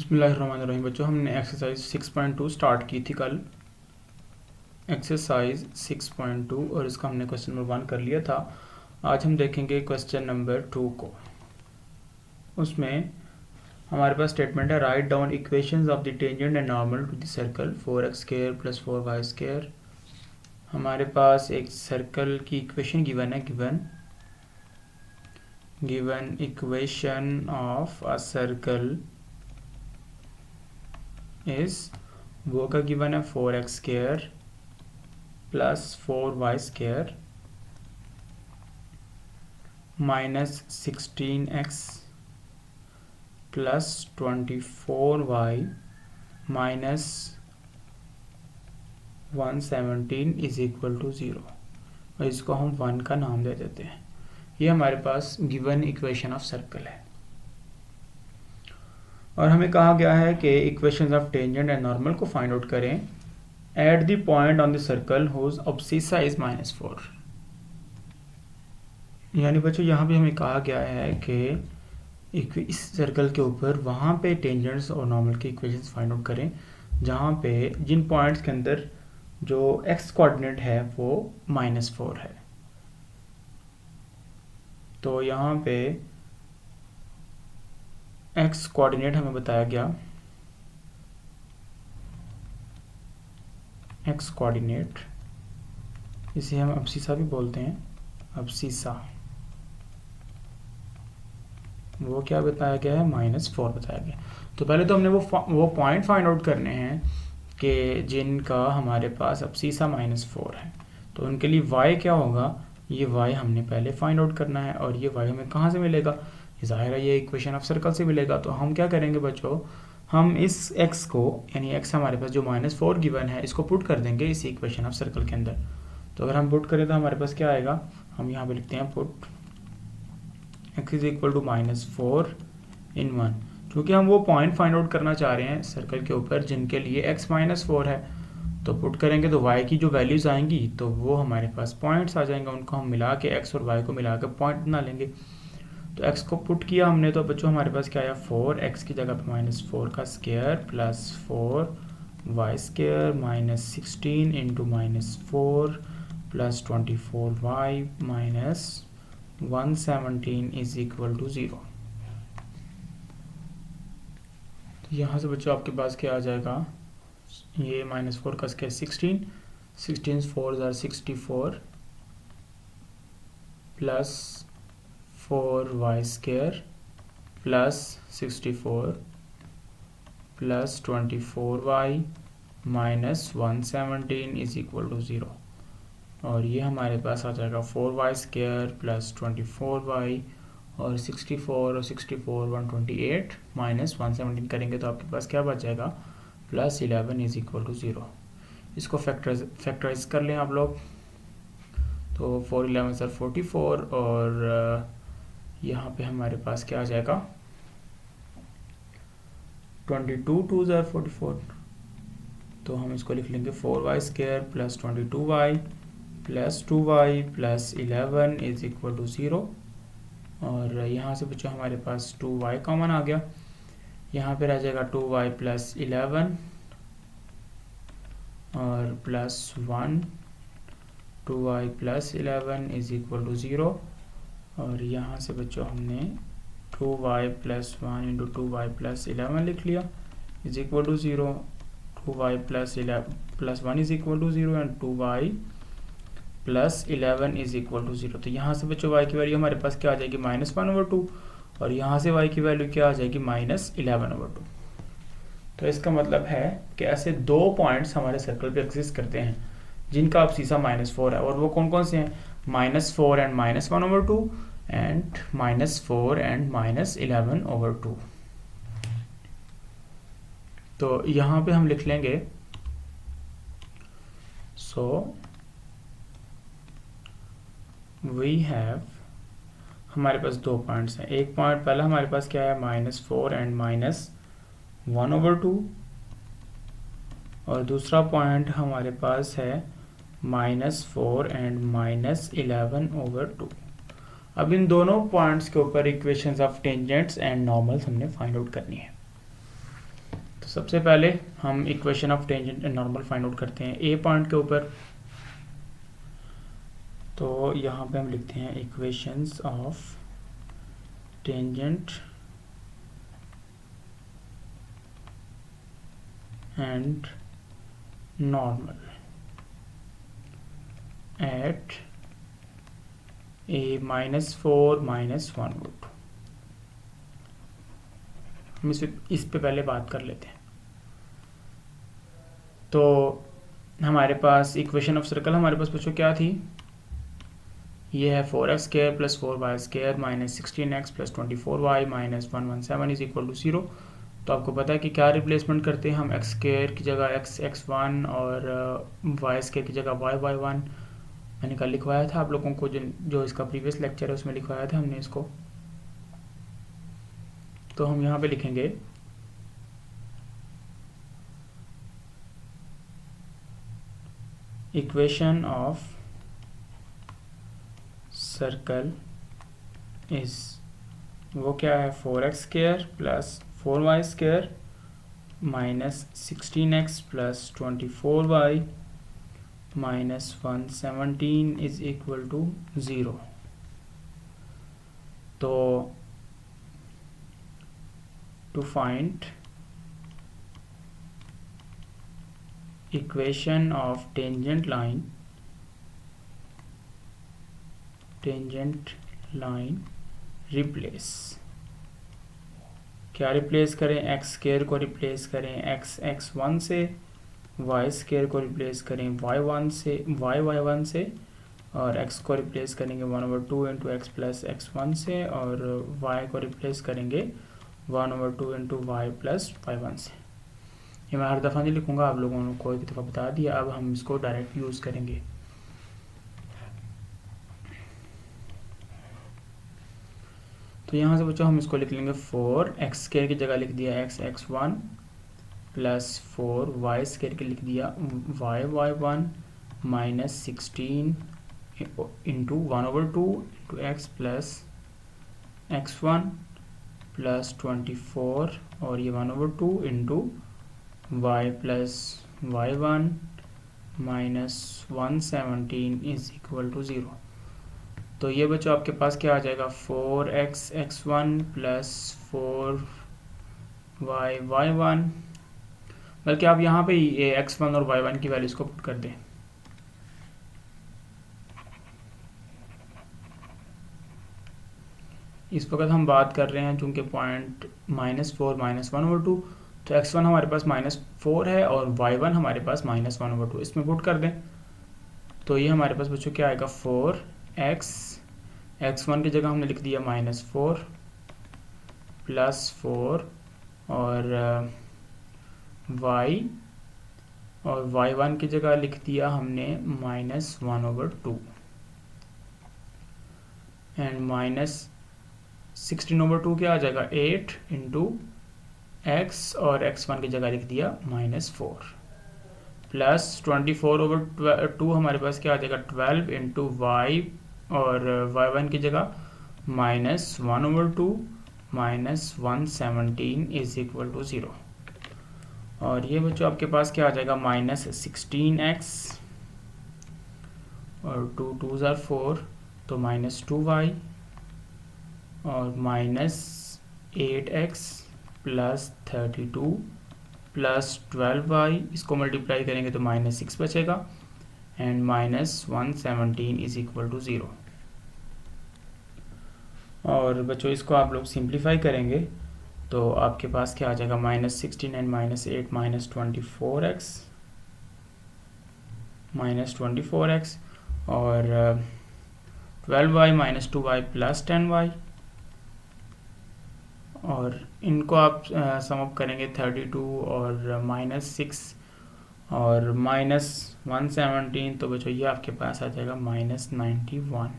बिस्मिल्लाहिर्रहमानिर्रहीम। बच्चों, हमने एक्सरसाइज 6.2 स्टार्ट की थी कल, एक्सरसाइज 6.2, और इसका हमने क्वेश्चन नंबर 1 कर लिया था। आज हम देखेंगे क्वेश्चन नंबर 2 को। उसमें हमारे पास स्टेटमेंट है, write down equations of the tangent and normal to the circle 4x² + 4y²। हमारे पास एक सर्कल की इक्वेशन गिवन है। Given equation of a circle is, वो का गिवन है 4x² + 4y² -16x + 24y -117 = 0, और इसको हम 1 का नाम दे देते हैं। ये हमारे पास गिवन इक्वेशन ऑफ सर्कल है, और हमें कहा गया है कि equations of tangent and normal को फाइंड आउट करें at the point on the circle whose abscissa is -4। यानी बच्चों, यहाँ पे हमें कहा गया है कि इस सर्कल के ऊपर वहाँ पे टेंजेंट्स और नॉर्मल के इक्वेशंस फाइंड आउट करें जहाँ पे जिन पॉइंट्स के अंदर जो एक्स कोऑर्डिनेट है वो -4 है। तो यहाँ पे एक्स कोऑर्डिनेट हमें बताया गया, एक्स कोऑर्डिनेट, इसे हम अब्सिसा भी बोलते हैं, अब्सिसा, वो क्या बताया गया है, -4 बताया गया। तो पहले तो हमने वो पॉइंट फाइंड आउट करने हैं कि जिनका हमारे पास अब्सिसा -4 है। तो उनके लिए y क्या होगा, ये y हमने पहले फाइंड आउट करना है, और ये y हमें कहाँ से मिलेगा, ज़ाहिर है ये इक्वेशन ऑफ सर्कल से मिलेगा। तो हम क्या करेंगे बच्चों, हम इस x को, यानी x हमारे पास जो -4 गिवन है, इसको पुट कर देंगे इस इक्वेशन ऑफ सर्कल के अंदर। तो अगर हम पुट करें तो हमारे पास क्या आएगा, हम यहाँ पे लिखते हैं पुट x = -4 इन 1, क्योंकि हम वो पॉइंट फाइंड आउट करना चाह रहे हैं सर्कल के ऊपर जिनके लिए x -4 है। तो पुट करेंगे तो y की जो वैल्यूज़ आएंगी तो वो हमारे पास पॉइंट्स आ जाएंगे, उनको हम मिला के x और y को मिला के पॉइंट बना लेंगे। तो x को पुट किया हमने, तो बच्चों हमारे पास क्या आया, 4, x की जगह पे -4 का स्क्वायर + 4y² -16 × -4 + 24y -117 = 0। तो यहाँ से बच्चों आपके पास क्या आ जाएगा, ये -4 का स्क्वायर 16, 16 4 = 64 + 4y² + 64 + 24y -117 = 0, और ये हमारे पास आ जाएगा 4y² + 24y और 64 और 64 128 -117 करेंगे तो आपके पास क्या बच जाएगा, +11 = 0। इसको फैक्टराइज कर लें आप लोग, तो 4 11 = 44, और यहाँ पे हमारे पास क्या आ जाएगा, 22 2 = 44। तो हम इसको लिख लेंगे 4y² + 22y + 2y + 11 = 0, और यहाँ से बच्चों हमारे पास 2y कॉमन आ गया, यहाँ पे रह जाएगा 2y + 11 और +1, 2y + 11 = 0, और यहाँ से बच्चों हमने 2y + 1 × 2y + 11 लिख लिया = 0, 2y + 1 = 0 एंड 2y + 11 = 0। तो यहाँ से बच्चों y की वैल्यू हमारे पास क्या आ जाएगी, -1/2, और यहाँ से y की वैल्यू क्या आ जाएगी, -11/2। तो इसका मतलब है कि ऐसे दो पॉइंट्स हमारे सर्कल पे एग्जिस्ट करते हैं जिनका अब्सिसा -4 है, और वो कौन कौन से हैं, -4 एंड -1/2 एंड -4 एंड -11/2। तो यहाँ पे हम लिख लेंगे, सो वी हैव, हमारे पास दो पॉइंट्स हैं। एक पॉइंट पहला हमारे पास क्या है, -4 एंड -1/2, और दूसरा पॉइंट हमारे पास है -4 एंड -11/2। अब इन दोनों पॉइंट्स के ऊपर equations of tangents and normals हमने फाइंड आउट करनी है। तो सबसे पहले हम equation of tangent and normal find out करते हैं ए पॉइंट के ऊपर। तो यहाँ पे हम लिखते हैं equations of tangent and normal at a -4 -1/2। हम इस पे पहले बात कर लेते हैं। तो हमारे पास इक्वेशन ऑफ सर्कल हमारे पास बच्चों क्या थी, ये है 4x² + 4y² - 16x + 24y - 117 = 0। तो आपको पता है कि क्या रिप्लेसमेंट करते हैं हम, x² की जगह x1 और y² की जगह y1। मैंने कल लिखवाया था आप लोगों को, जो इसका प्रीवियस लेक्चर है उसमें लिखवाया था हमने इसको। तो हम यहाँ पे लिखेंगे इक्वेशन ऑफ सर्कल इज, वो क्या है, 4x² + 4y² - 16x + 24y - 117 = 0। तो to find equation of tangent line replace, क्या रिप्लेस करें, x² को रिप्लेस करें x1 से, y² को रिप्लेस करें y1 से, y1 से, और x को रिप्लेस करेंगे 1/2 × x + x1 से, और y को रिप्लेस करेंगे 1/2 × y + y1 से। ये मैं हर दफ़ा नहीं लिखूँगा, आप लोगों को एक दफ़ा बता दिया। अब हम इसको डायरेक्ट यूज़ करेंगे। तो यहाँ से बच्चों हम इसको लिख लेंगे 4x² की जगह लिख दिया x1 + 4y² की लिख दिया y1 - 16 × 1/2 × x + x1 + 24, और ये 1/2 × y + y1 - 117 = 0। तो ये बच्चों आपके पास क्या आ जाएगा, 4x(x1) + 4y(y1), बल्कि आप यहाँ पे ये x1 और y1 की वैल्यूज़ को पुट कर दें। इस वक्त हम बात कर रहे हैं चूँकि पॉइंट -4 -1/2, तो x1 हमारे पास -4 है और y1 हमारे पास -1/2, इसमें पुट कर दें। तो ये हमारे पास बच्चों क्या आएगा, 4x(x1) की जगह हमने लिख दिया -4 + 4, और y और y1 की जगह लिख दिया हमने -1/2, एंड -16/2 क्या आ जाएगा, 8 × x, और x1 की जगह लिख दिया -4, + 24/2 हमारे पास क्या आ जाएगा, 12 × y, और y1 की जगह -1/2 - 117 = 0। और ये बच्चों आपके पास क्या आ जाएगा, -16x, और 2 2s are 4, तो -2y, और -8x + 32 + 12y, इसको मल्टीप्लाई करेंगे तो -6 बचेगा, एंड -117 = 0। और बच्चों इसको आप लोग सिंप्लीफाई करेंगे तो आपके पास क्या आ जाएगा, -16 and -8 -24x, और 12y - 2y + 10y, और इनको आप सम अप करेंगे 32 और -6 और -117, तो बच्चों ये आपके पास आ जाएगा -91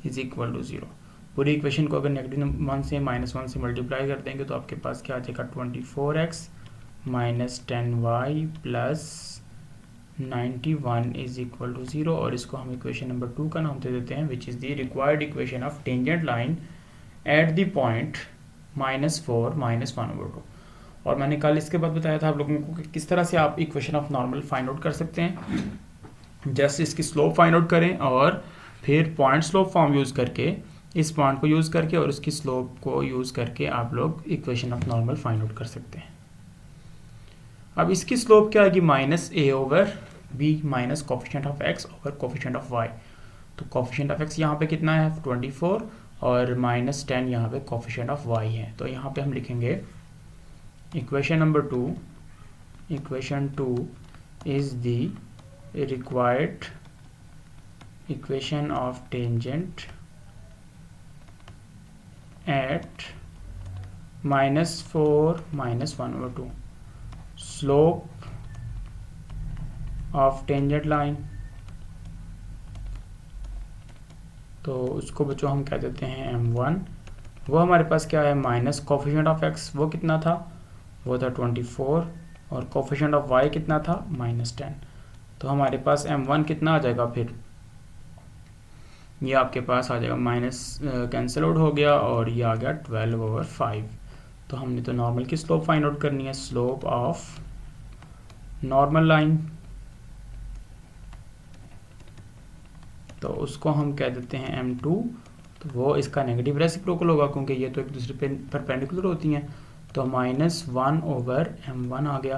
= 0। पूरी इक्वेशन को अगर -1 से -1 से मल्टीप्लाई कर देंगे तो आपके पास क्या आ जाएगा, 24x - 10y + 91 = 0। और इसको हम इक्वेशन नंबर 2 का नाम दे देते हैं, which is the required equation of tangent line at the point -4 - 1/2। और मैंने कल इसके बाद बताया था आप लोगों को कि किस तरह से आप equation of normal find out कर सकते हैं। जस्ट इसकी स्लोप फाइंड आउट करें और फिर पॉइंट स्लोप फॉर्म यूज़ करके, इस पॉइंट को यूज़ करके और उसकी स्लोप को यूज़ करके आप लोग equation of normal find out कर सकते हैं। अब इसकी स्लोप क्या आएगी, minus a over b minus coefficient of x over coefficient of y. तो कोफिशिएंट ऑफ एक्स यहाँ पे कितना है 24 और -10 यहाँ पे कोफिशिएंट ऑफ वाई है। तो यहाँ पे हम लिखेंगे equation number 2, equation 2 is the required equation of tangent at -4 -1/2 slope of tangent line। तो उसको बच्चों हम कह देते हैं m1। वो हमारे पास क्या है, माइनस कोफिशिएंट ऑफ x वो कितना था, वो था 24 और कोफिशिएंट ऑफ y कितना था -10। तो हमारे पास m1 कितना आ जाएगा, फिर ये आपके पास आ जाएगा माइनस कैंसिल आउट हो गया और ये आ गया 12/5। तो हमने तो नॉर्मल की स्लोप फाइंड आउट करनी है, स्लोप ऑफ नॉर्मल लाइन। तो उसको हम कह देते हैं m2। तो वो इसका नेगेटिव रेसिप्रोकल होगा क्योंकि ये तो एक दूसरे पे परपेंडिकुलर होती हैं। तो -1/m1 आ गया।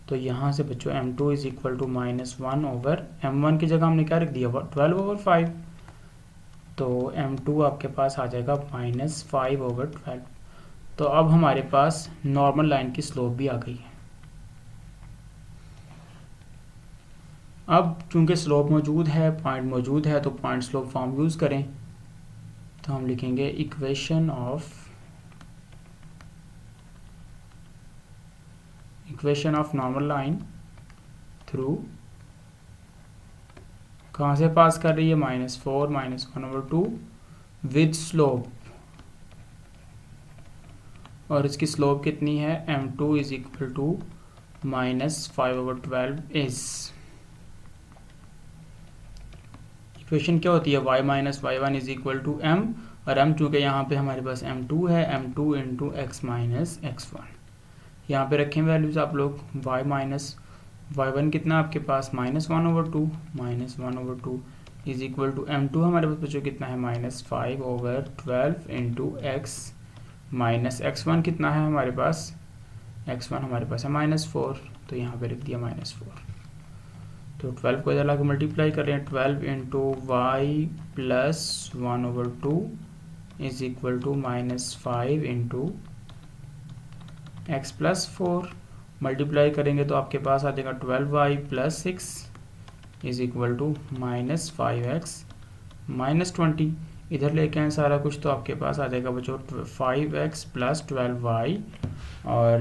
तो यहाँ से बच्चों m2 is equal to -1/m1 की जगह हमने क्या रख दिया 12/5। तो m2 आपके पास आ जाएगा -5/12। तो अब हमारे पास नॉर्मल लाइन की स्लोप भी आ गई है। अब चूंकि स्लोप मौजूद है, पॉइंट मौजूद है, तो पॉइंट स्लोप फॉर्म यूज़ करें। तो हम लिखेंगे equation of normal line through, कहाँ से पास कर रही है, -4 -1/2 विद स्लोप, और इसकी स्लोप कितनी है m2 is equal to -5/12 is, equation क्या होती है y minus y1 is equal to m, और m चूँकि यहाँ पे हमारे पास m2 है, m2 into x minus x1। यहाँ पे रखें वैल्यूज़ आप लोग, y माइनस y1 कितना आपके पास -1/2 इज इक्वल टू m2 हमारे पास बच्चों कितना है -5/12 इंटू x माइनस x1 कितना है हमारे पास, x1 हमारे पास है -4। तो यहाँ पे रख दिया -4। तो 12 को इधर लाके मल्टीप्लाई कर रहे हैं, 12 into y plus 1/2 is equal to -5 into x plus 4। Multiply करेंगे तो आपके पास आ जाएगा 12y plus 6 is equal to -5x -20। इधर लेके आए सारा कुछ तो आपके पास आ जाएगा बच्चों 5x प्लस 12y और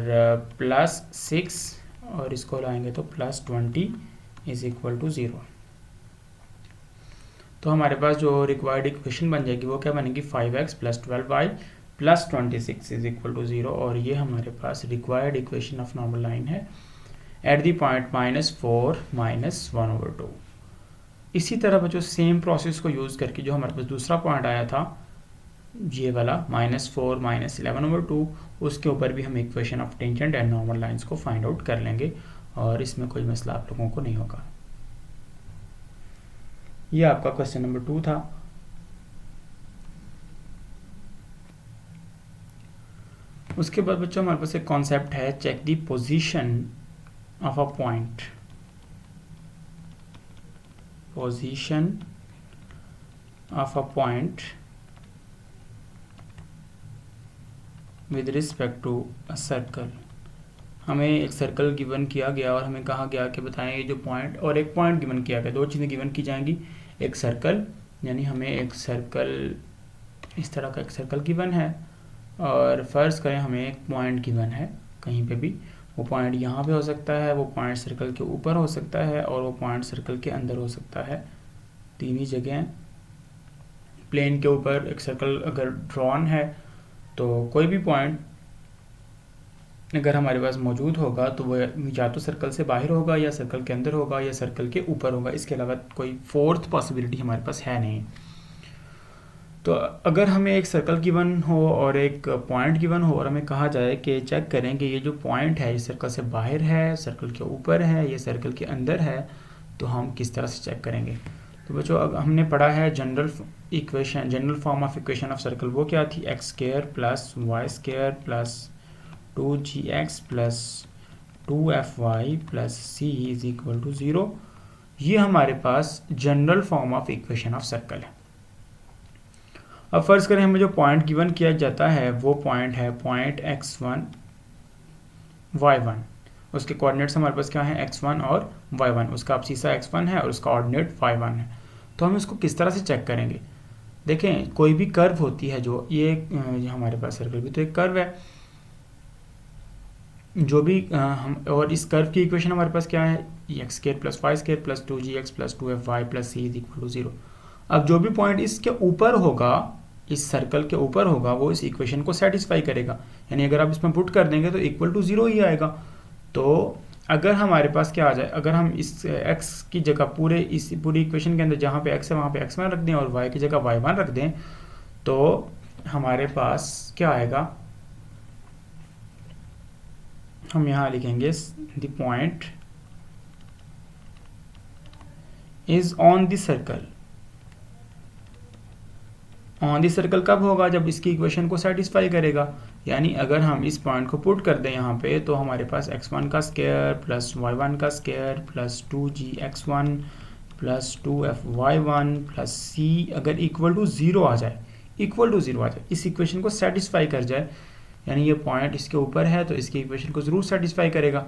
प्लस 6 और इसको लाएंगे तो प्लस 20 इज इक्वल टू 0। तो हमारे पास जो रिक्वायर्ड इक्वेशन बन जाएगी वो क्या बनेगी 5x plus 12y plus 26 is equal to 0, और ये हमारे पास required equation of normal line है एट दी पॉइंट -4 -1/2। इसी तरह बच्चों सेम प्रोसेस को यूज़ करके जो हमारे पास दूसरा पॉइंट आया था ये वाला -4 -11/2, उसके ऊपर भी हम equation of tangent and normal lines को फाइंड आउट कर लेंगे और इसमें कोई मसला आप लोगों को नहीं होगा। ये आपका क्वेश्चन नंबर 2 था। उसके बाद बच्चों हमारे पास एक कॉन्सेप्ट है check the position of a point, position of a point with respect to a circle. हमें एक सर्कल गिवन किया गया और हमें कहा गया कि बताएं ये जो पॉइंट और एक पॉइंट गिवन किया गया, दो चीज़ें गिवन की जाएंगी, एक सर्कल यानी हमें एक सर्कल इस तरह का एक सर्कल गिवन है और फ़र्ज़ करें हमें एक पॉइंट गिवन है कहीं पे भी, वो पॉइंट यहाँ पे हो सकता है, वो पॉइंट सर्कल के ऊपर हो सकता है और वो पॉइंट सर्कल के अंदर हो सकता है। तीन ही जगह प्लेन के ऊपर एक सर्कल अगर ड्रॉन है तो कोई भी पॉइंट अगर हमारे पास मौजूद होगा तो वह या तो सर्कल से बाहर होगा या सर्कल के अंदर होगा या सर्कल के ऊपर होगा, इसके अलावा कोई फोर्थ पॉसिबिलिटी हमारे पास है नहीं। तो अगर हमें एक सर्कल गिवन हो और एक पॉइंट गिवन हो और हमें कहा जाए कि चेक करें कि ये जो पॉइंट है ये सर्कल से बाहर है, सर्कल के ऊपर है, ये सर्कल के अंदर है, तो हम किस तरह से चेक करेंगे। तो बच्चों हमने पढ़ा है general form of equation of circle, वो क्या थी, x square plus y square plus 2gx plus 2fy plus c is equal to 0। ये हमारे पास general form of equation of circle है। अब फर्ज करें हमें जो पॉइंट गिवन किया जाता है वो पॉइंट है पॉइंट x1 y1, उसके कोऑर्डिनेट्स हमारे पास क्या है x1 और y1, उसका अब्सीसा x1 है और उसका ऑर्डिनेट y1 है। तो हम इसको किस तरह से चेक करेंगे। देखें कोई भी कर्व होती है, जो ये हमारे पास सर्कल भी तो एक कर्व है, जो भी हम, और इस कर्व की इक्वेशन हमारे पास क्या है, x square plus y square plus 2gx plus 2fy plus c is equal to 0। अब जो भी पॉइंट इसके ऊपर होगा, इस सर्कल के ऊपर होगा, वो इस इक्वेशन को सेटिस्फाई करेगा, यानी अगर आप इसमें पुट कर देंगे तो इक्वल टू 0 ही आएगा। तो अगर हमारे पास क्या आ जाए, अगर हम इस x की जगह पूरी इक्वेशन के अंदर जहाँ पे x है वहाँ पे x1 रख दें और y की जगह y1 रख दें, तो हमारे पास क्या आएगा, हम यहाँ लिखेंगे the point is on the circle. On the circle कब होगा, जब इसकी इक्वेशन को सेटिस्फाई करेगा, यानी अगर हम इस पॉइंट को पुट कर दें यहाँ पे, तो हमारे पास x1 का स्क्वायर प्लस y1 का square plus 2gx1 plus 2fy1 plus c अगर इक्वल टू 0 आ जाए, इस इक्वेशन को सेटिस्फाई कर जाए, यानी ये पॉइंट इसके ऊपर है तो इसकी इक्वेशन को ज़रूर सेटिस्फाई करेगा।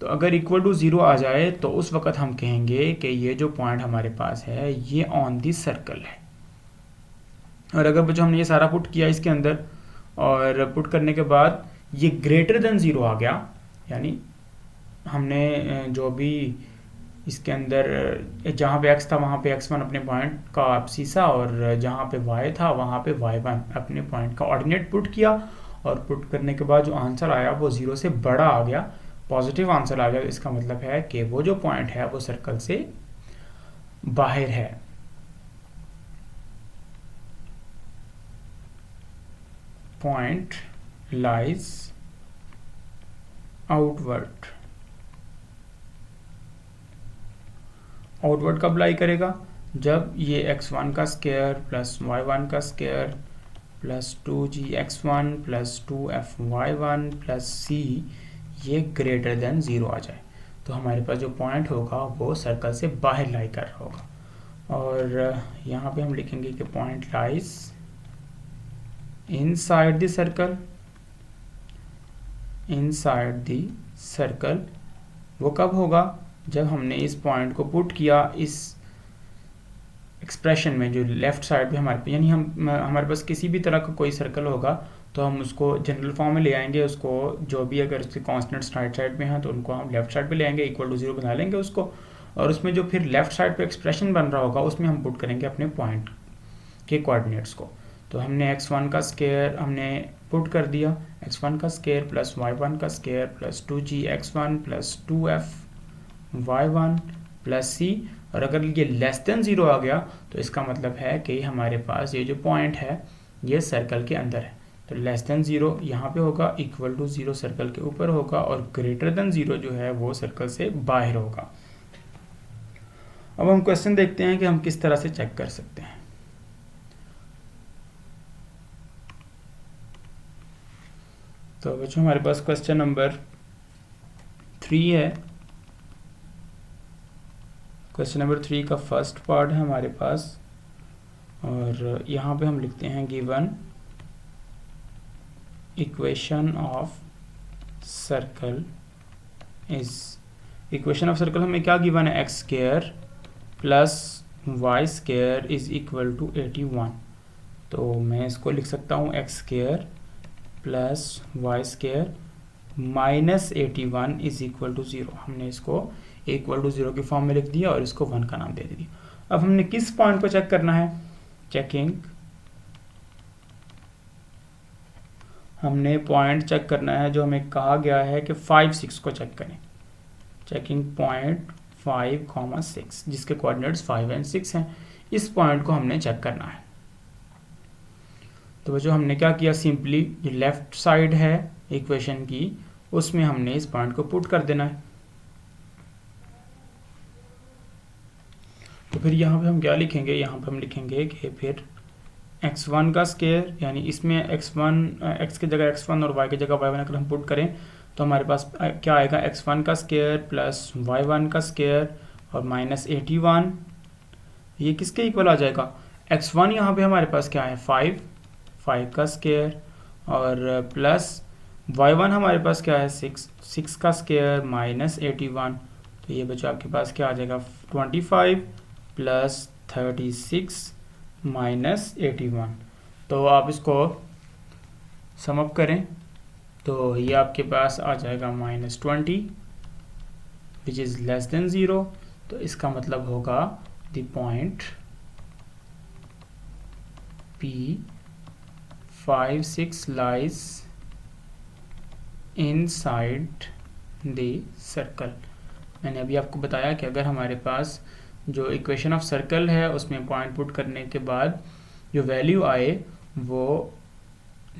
तो अगर इक्वल टू 0 आ जाए तो उस वक्त हम कहेंगे कि ये जो पॉइंट हमारे पास है ये ऑन दी सर्कल है। और अगर बच्चों हमने ये सारा पुट किया इसके अंदर और पुट करने के बाद ये ग्रेटर देन 0 आ गया, यानी हमने जो भी इसके अंदर जहाँ पे x था वहाँ पे x1 अपने पॉइंट का अब्सीसा और जहाँ पे y था वहाँ पे y1 अपने पॉइंट का ऑर्डिनेट पुट किया, और पुट करने के बाद जो आंसर आया वो 0 से बड़ा आ गया, पॉजिटिव आंसर आ गया। तो इसका मतलब है कि वो जो पॉइंट है वो सर्कल से बाहर है। Point lies outward. आउटवर्ड कब लाई करेगा, जब ये x1 का स्क्वायर प्लस y1 का square plus 2gx1 plus 2fy1 plus c ये ग्रेटर देन 0 आ जाए, तो हमारे पास जो पॉइंट होगा वो सर्कल से बाहर लाई कर रहा होगा। और यहाँ पे हम लिखेंगे कि point lies inside the circle, inside the circle वो कब होगा, जब हमने इस पॉइंट को पुट किया इस एक्सप्रेशन में जो लेफ्ट साइड पे हमारे पे, यानी हमारे पास किसी भी तरह का कोई सर्कल होगा तो हम उसको जनरल फॉर्म में ले आएंगे, उसको जो भी अगर उसके कॉन्स्टेंट्स राइट साइड पे हैं तो उनको हम लेफ्ट साइड पे ले आएंगे, इक्वल टू 0 बना लेंगे उसको, और उसमें जो फिर लेफ्ट साइड पे एक्सप्रेशन बन रहा होगा उसमें हम पुट करेंगे अपने पॉइंट के कोऑर्डिनेट्स को। तो हमने x1 का स्क्वायर हमने पुट कर दिया, x1 का स्क्वायर प्लस y1 का square plus 2gx1 plus 2fy1 plus c, और अगर ये लेस देन 0 आ गया तो इसका मतलब है कि हमारे पास ये जो पॉइंट है ये सर्कल के अंदर है। तो लेस देन 0 यहाँ पे होगा, इक्वल टू 0 सर्कल के ऊपर होगा, और ग्रेटर देन 0 जो है वो सर्कल से बाहर होगा। अब हम क्वेश्चन देखते हैं कि हम किस तरह से चेक कर सकते हैं। तो बच्चों हमारे पास क्वेश्चन नंबर 3 है। क्वेश्चन नंबर 3 का फर्स्ट पार्ट है हमारे पास, और यहाँ पे हम लिखते हैं given equation of circle is, equation of circle हमें क्या गिवन है, x square plus y square is equal to 81। तो मैं इसको लिख सकता हूँ x square plus y square minus 81 is equal to 0। हमने इसको इक्वल टू 0 की फॉर्म में लिख दिया और इसको 1 का नाम दे दिया। अब हमने किस पॉइंट को चेक करना है, चेकिंग, हमने पॉइंट चेक करना है जो हमें कहा गया है कि 5, 6 को चेक करें। चेकिंग पॉइंट 5, 6 जिसके कोऑर्डिनेट्स 5 एंड 6 हैं, इस पॉइंट को हमने चेक करना है। तो बच्चों हमने क्या किया, सिंपली जो लेफ्ट साइड है इक्वेशन की उसमें हमने इस पॉइंट को पुट कर देना है। तो फिर यहाँ पे हम क्या लिखेंगे, यहाँ पे हम लिखेंगे कि फिर x1 का स्केयर, यानी इसमें x की जगह x1 और y की जगह y1 अगर हम पुट करें तो हमारे पास क्या आएगा, x1 का स्केयर प्लस y1 का स्केयर और माइनस 81, ये किसके इक्वल आ जाएगा, x1 यहाँ पे हमारे पास क्या है 5 का स्केयर और प्लस y1 हमारे पास क्या है 6 का स्केयर माइनस 81। तो ये बच्चों आपके पास क्या आ जाएगा 25 प्लस 36 माइनस 81। तो आप इसको समअप करें तो ये आपके पास आ जाएगा -20 विच इज़ लेस देन 0। तो इसका मतलब होगा the point P56 lies inside the circle। मैंने अभी आपको बताया कि अगर हमारे पास जो इक्वेशन ऑफ सर्कल है उसमें पॉइंट पुट करने के बाद जो वैल्यू आए वो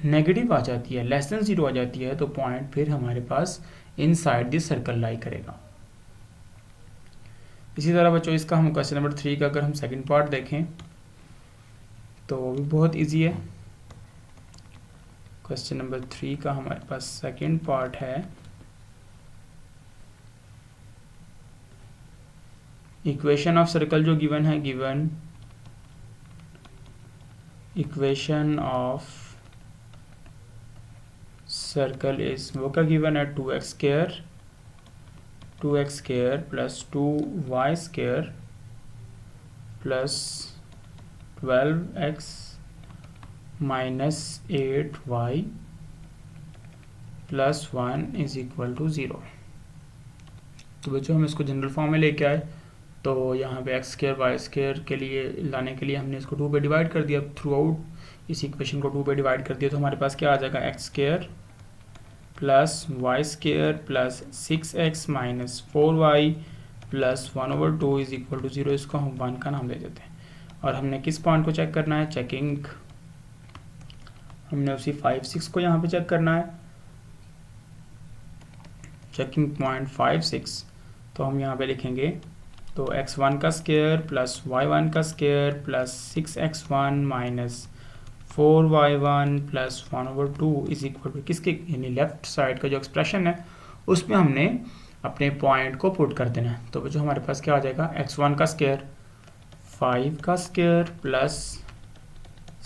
नेगेटिव आ जाती है, लेस देन 0 आ जाती है, तो पॉइंट फिर हमारे पास इनसाइड द सर्कल लाई करेगा। इसी तरह बच्चों इसका हम क्वेश्चन नंबर 3 का अगर हम सेकंड पार्ट देखें तो वो भी बहुत इजी है। क्वेश्चन नंबर 3 का हमारे पास सेकंड पार्ट है, इक्वेशन ऑफ सर्कल जो गिवन है, given equation of circle is, वो क्या गिवन है 2x square plus 2y square plus 12x minus 8y plus 1 is equal to 0। तो बच्चों हम इसको जनरल फॉर्म में लेके आए, तो यहाँ पे एक्स स्क्वायर वाई स्क्वायर के लिए लाने के लिए हमने इसको 2 पे डिवाइड कर दिया, थ्रू आउट इस इक्वेशन को 2 पे डिवाइड कर दिया। तो हमारे पास क्या आ जाएगा, x square plus y square plus 6x minus 4y plus 1/2 is equal to 0। इसको हम 1 का नाम दे देते हैं। और हमने किस पॉइंट को चेक करना है, चेकिंग, हमने उसी 5-6 को यहाँ पे चेक करना है, चेकिंग पॉइंट 5-6। तो हम यहाँ पे लिखेंगे तो x1 का स्क्वायर प्लस y1 का square plus 6x1 minus 4y1 plus 1/2 is equal to किसके, यानी लेफ्ट साइड का जो एक्सप्रेशन है उसमें हमने अपने पॉइंट को पुट कर देना है। तो जो हमारे पास क्या आ जाएगा, x1 का स्क्वायर 5 का स्क्वायर प्लस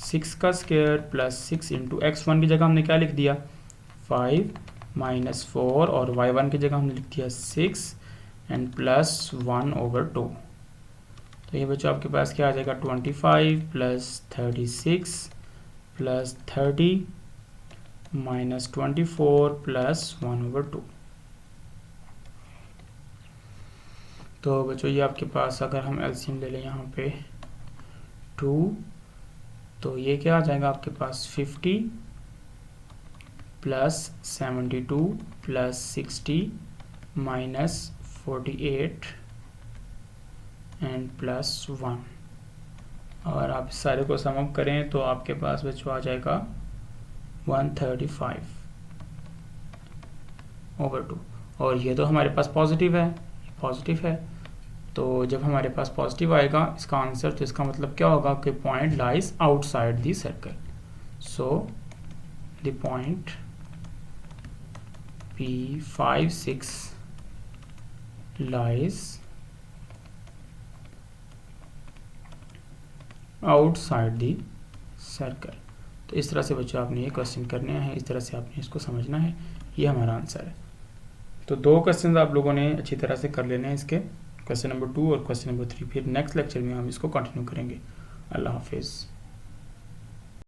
6 का स्क्वायर प्लस 6 इंटू x1 की जगह हमने क्या लिख दिया 5 माइनस 4 और y1 की जगह हमने लिख दिया 6 एंड प्लस 1/2। तो ये बच्चों आपके पास क्या आ जाएगा 25 प्लस 36 प्लस 30 माइनस 24 प्लस 1/2। तो बच्चों ये आपके पास अगर हम एलसीएम ले लें यहाँ पे 2, तो ये क्या आ जाएगा आपके पास 50 plus 72 plus 60 minus 48 and plus 1। और आप इस सारे को सम अप करें तो आपके पास बच्चों आ जाएगा 135/2। और ये तो हमारे पास पॉजिटिव है, तो जब हमारे पास पॉजिटिव आएगा इसका आंसर, तो इसका मतलब क्या होगा कि point lies outside the circle. So the point P56 lies outside the circle। तो इस तरह से बच्चों आपने ये क्वेश्चन करने हैं, इस तरह से आपने इसको समझना है, ये हमारा आंसर है। तो 2 क्वेश्चन आप लोगों ने अच्छी तरह से कर लेने हैं इसके, क्वेश्चन नंबर 2 और क्वेश्चन नंबर 3। फिर नेक्स्ट लेक्चर में हम इसको कंटिन्यू करेंगे। अल्लाह हाफिज़।